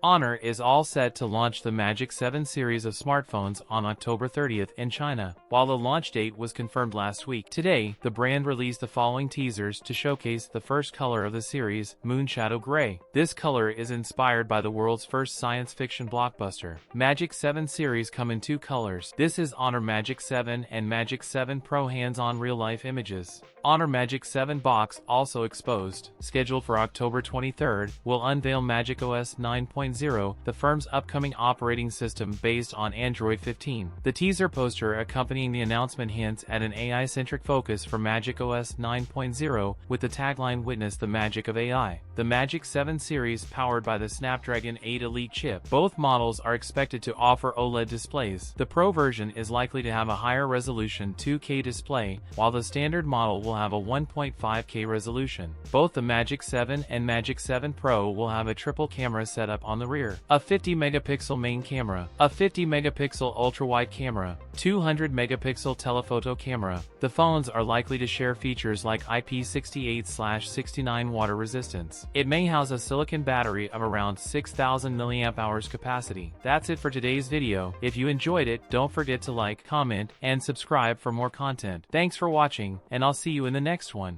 Honor is all set to launch the Magic 7 series of smartphones on October 30th in China. While the launch date was confirmed last week, today, the brand released the following teasers to showcase the first color of the series, Moonshadow Gray. This color is inspired by the world's first science fiction blockbuster. Magic 7 series come in two colors. This is Honor Magic 7 and Magic 7 Pro hands-on real-life images. Honor Magic 7 box also exposed, scheduled for October 23rd, will unveil Magic OS 9.0, the firm's upcoming operating system based on Android 15. The teaser poster accompanying the announcement hints at an AI-centric focus for Magic OS 9.0, with the tagline "Witness the magic of AI." The Magic 7 series powered by the Snapdragon 8 Elite chip. Both models are expected to offer OLED displays. The Pro version is likely to have a higher resolution 2K display, while the standard model will have a 1.5K resolution. Both the Magic 7 and Magic 7 Pro will have a triple camera setup on the rear, a 50-megapixel main camera, a 50-megapixel ultra-wide camera, 200-megapixel telephoto camera. The phones are likely to share features like IP68/69 water resistance. It may house a silicon battery of around 6,000 mAh capacity. That's it for today's video. If you enjoyed it, don't forget to like, comment, and subscribe for more content. Thanks for watching, and I'll see you in the next one.